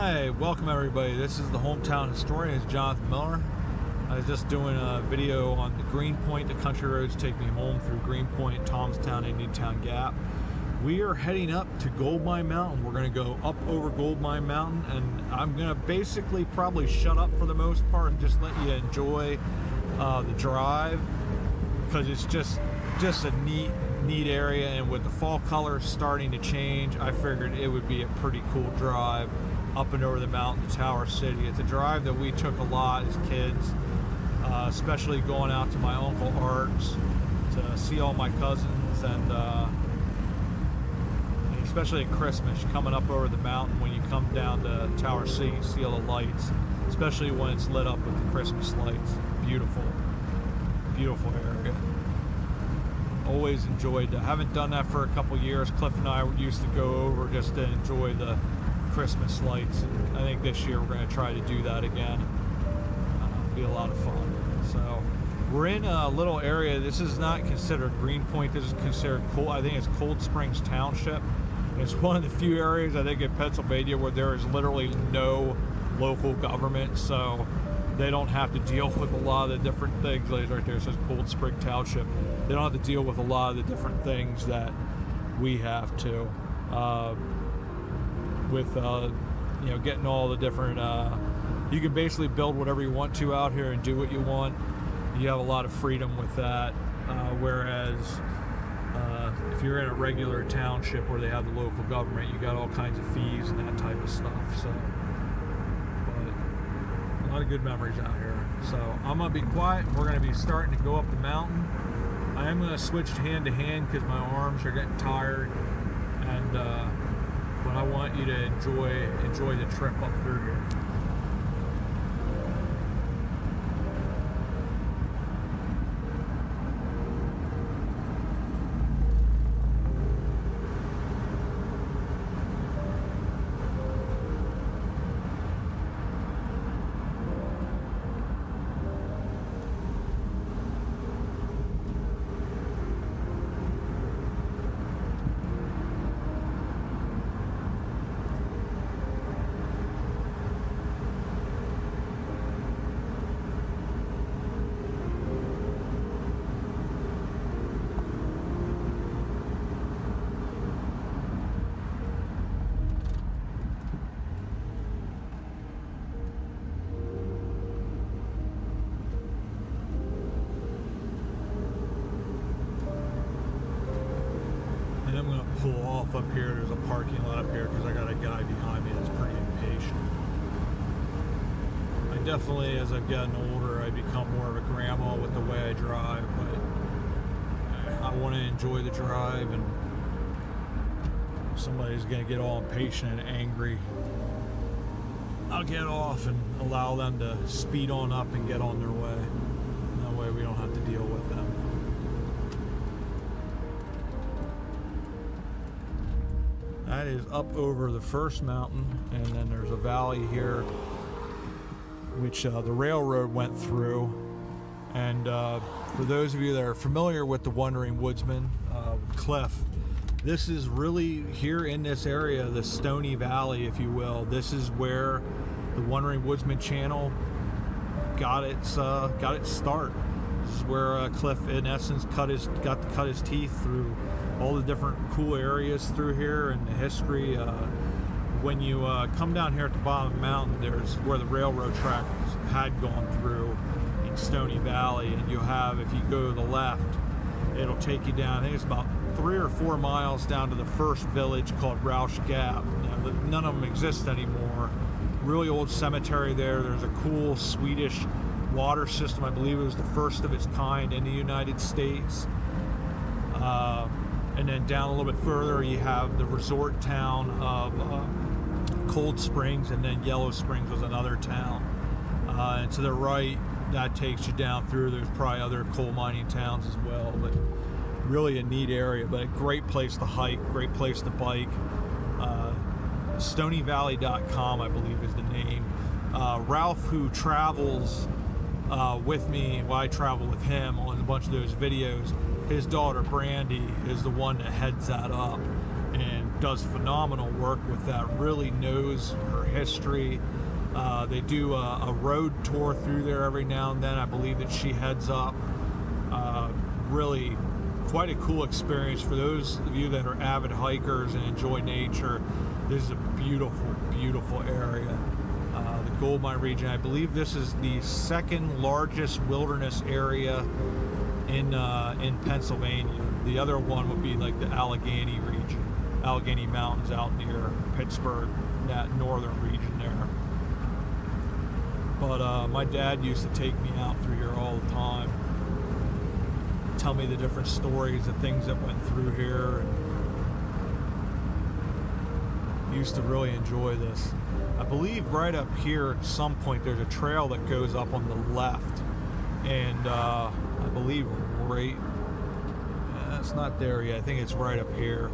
Hi, welcome everybody. This is the Hometown Historian. It's Jonathan Miller. I was just doing a video on the Greenpoint, the country roads take me home through Greenpoint, Thomastown, Indiantown Gap. We are heading up to Goldmine Mountain. We're going to go up over Goldmine Mountain, and I'm going to basically probably shut up for the most part and just let you enjoy the drive, because it's just a neat area, and with the fall colors starting to change, I figured it would be a pretty cool drive up and over the mountain to Tower City. It's a drive that we took a lot as kids, especially going out to my Uncle Art's to see all my cousins, and especially at Christmas, coming up over the mountain when you come down to Tower City, you see all the lights, especially when it's lit up with the Christmas lights. Beautiful, beautiful area. Always enjoyed that. Haven't done that for a couple years. Cliff and I used to go over just to enjoy the Christmas lights, and I think this year we're going to try to do that again. Be a lot of fun. So we're in a little area. This is not considered Greenpoint. This is considered I think it's Cold Springs Township. It's one of the few areas I think in Pennsylvania where there is literally no local government, so they don't have to deal with a lot of the different things. Like right there, it says Cold Spring Township. They don't have to deal with a lot of the different things that we have to, with getting all the different. You can basically build whatever you want to out here and do what you want. You have a lot of freedom with that. Whereas if you're in a regular township where they have the local government, you got all kinds of fees and that type of stuff. So, but a lot of good memories out here. So I'm gonna be quiet. We're gonna be starting to go up the mountain. I am gonna switch hand to hand because my arms are getting tired, and but I want you to enjoy the trip up through here. I'm going to pull off up here. There's a parking lot up here because I got a guy behind me that's pretty impatient. I definitely, as I've gotten older, I become more of a grandma with the way I drive, but I want to enjoy the drive, and somebody's going to get all impatient and angry, I'll get off and allow them to speed on up and get on their way. That way we don't have to deal with them. That is up over the first mountain, and then there's a valley here which the railroad went through. And for those of you that are familiar with the Wandering Woodsman, Cliff, this is really here in this area, the Stony Valley, if you will. This is where the Wandering Woodsman channel got its start. This is where Cliff, in essence, got to cut his teeth through all the different cool areas through here and the history. When you come down here at the bottom of the mountain, there's where the railroad tracks had gone through in Stony Valley, and you have, if you go to the left, it'll take you down, I think it's about 3 or 4 miles down to the first village called Roush Gap. Now, none of them exist anymore. Really old cemetery there. There's a cool Swedish water system. I believe it was the first of its kind in the United States. And then down a little bit further, you have the resort town of Cold Springs, and then Yellow Springs was another town. And to the right, that takes you down through. There's probably other coal mining towns as well, but really a neat area, but a great place to hike, great place to bike. StonyValley.com, I believe, is the name. Ralph, who travels with me, well, I travel with him on a bunch of those videos. His daughter Brandy is the one that heads that up, and does phenomenal work with that, really knows her history. They do a road tour through there every now and then. I believe that she heads up. Really quite a cool experience for those of you that are avid hikers and enjoy nature. This is a beautiful, beautiful area. The Goldmine region, I believe this is the second largest wilderness area in Pennsylvania. The other one would be like the Allegheny region, Allegheny Mountains out near Pittsburgh, that northern region there. But my dad used to take me out through here all the time, tell me the different stories, the things that went through here, and used to really enjoy this. I believe right up here at some point there's a trail that goes up on the left, and I believe right, it's not there yet, I think it's right up here.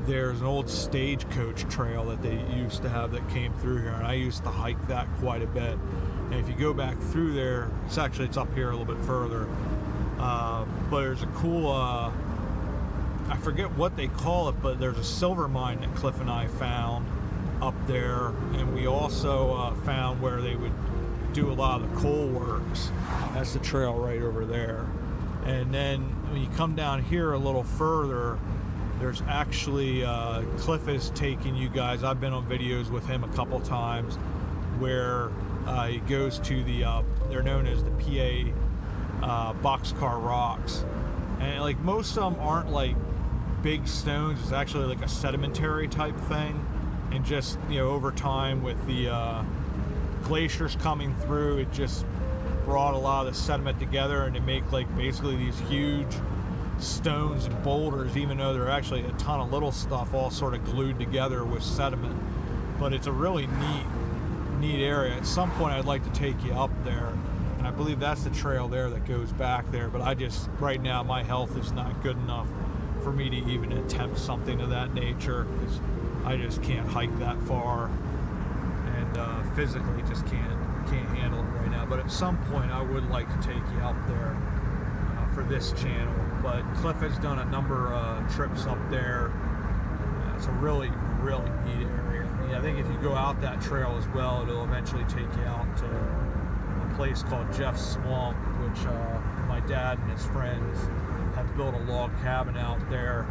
There's an old stagecoach trail that they used to have that came through here, and I used to hike that quite a bit. And if you go back through there, it's up here a little bit further, but there's a cool, I forget what they call it, but there's a silver mine that Cliff and I found up there, and we also found where they would do a lot of the coal works. That's the trail right over there. And then when you come down here a little further, there's actually, Cliff is taking you guys, I've been on videos with him a couple times, where he goes to the, they're known as the PA Boxcar Rocks. And like most of them aren't like big stones, it's actually like a sedimentary type thing. And just, you know, over time with the glaciers coming through, it just brought a lot of the sediment together, and they make like basically these huge stones and boulders, even though they're actually a ton of little stuff all sort of glued together with sediment. But it's a really neat area. At some point I'd like to take you up there, and I believe that's the trail there that goes back there, but I just, right now my health is not good enough for me to even attempt something of that nature, because I just can't hike that far, and physically just can't handle it right now. But at some point I would like to take you up there for this channel. But Cliff has done a number of trips up there. It's a really, really neat area. I think if you go out that trail as well, it'll eventually take you out to a place called Jeff's Swamp, which my dad and his friends have built a log cabin out there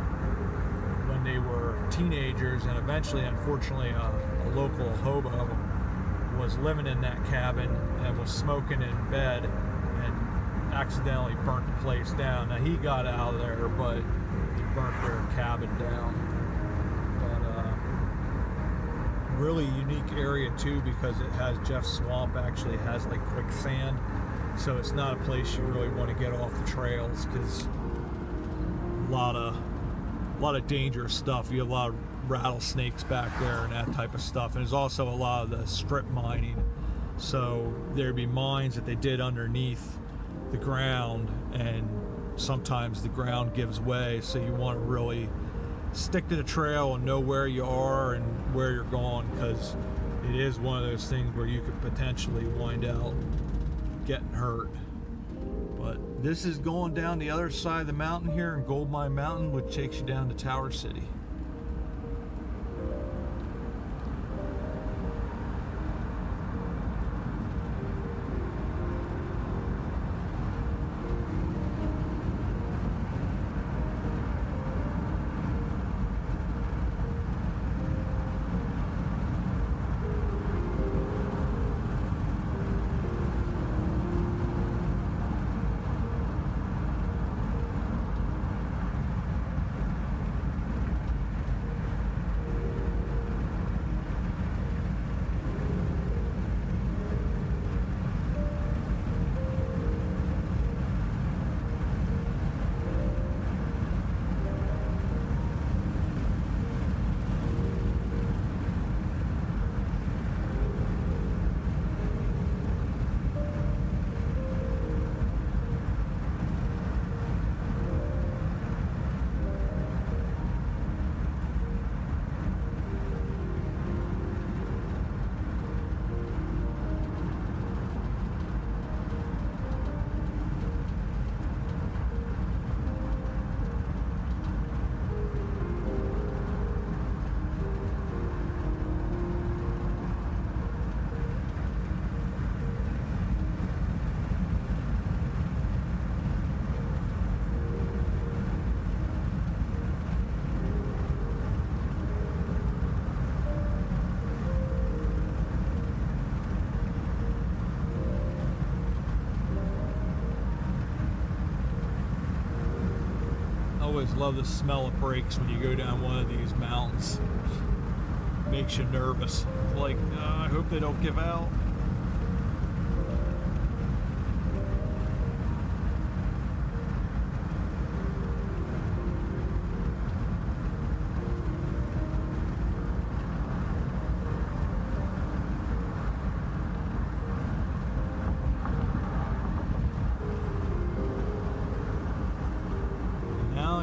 when they were teenagers, and eventually, unfortunately, a local hobo was living in that cabin and was smoking in bed and accidentally burnt the place down. Now he got out of there, but he burnt their cabin down. But really unique area too, because it has, Jeff's Swamp actually has like quicksand, so it's not a place you really want to get off the trails, because a lot of dangerous stuff. You have a lot of rattlesnakes back there and that type of stuff. And there's also a lot of the strip mining, so there'd be mines that they did underneath the ground, and sometimes the ground gives way, so you want to really stick to the trail and know where you are and where you're going, because it is one of those things where you could potentially wind out getting hurt. But this is going down the other side of the mountain here in Goldmine Mountain, which takes you down to Tower City. always love the smell of brakes when you go down one of these mountains. Makes you nervous. Like, I hope they don't give out.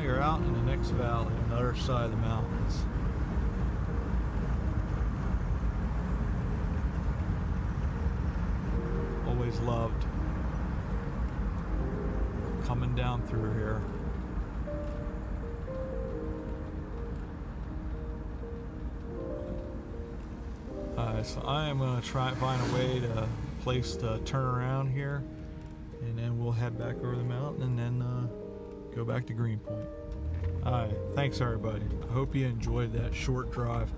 You're out in the next valley on the other side of the mountains. Always loved coming down through here. So I am going to try and find a way to place to turn around here, and then we'll head back over the mountain and then go back to Greenpoint. Alright, thanks everybody. I hope you enjoyed that short drive.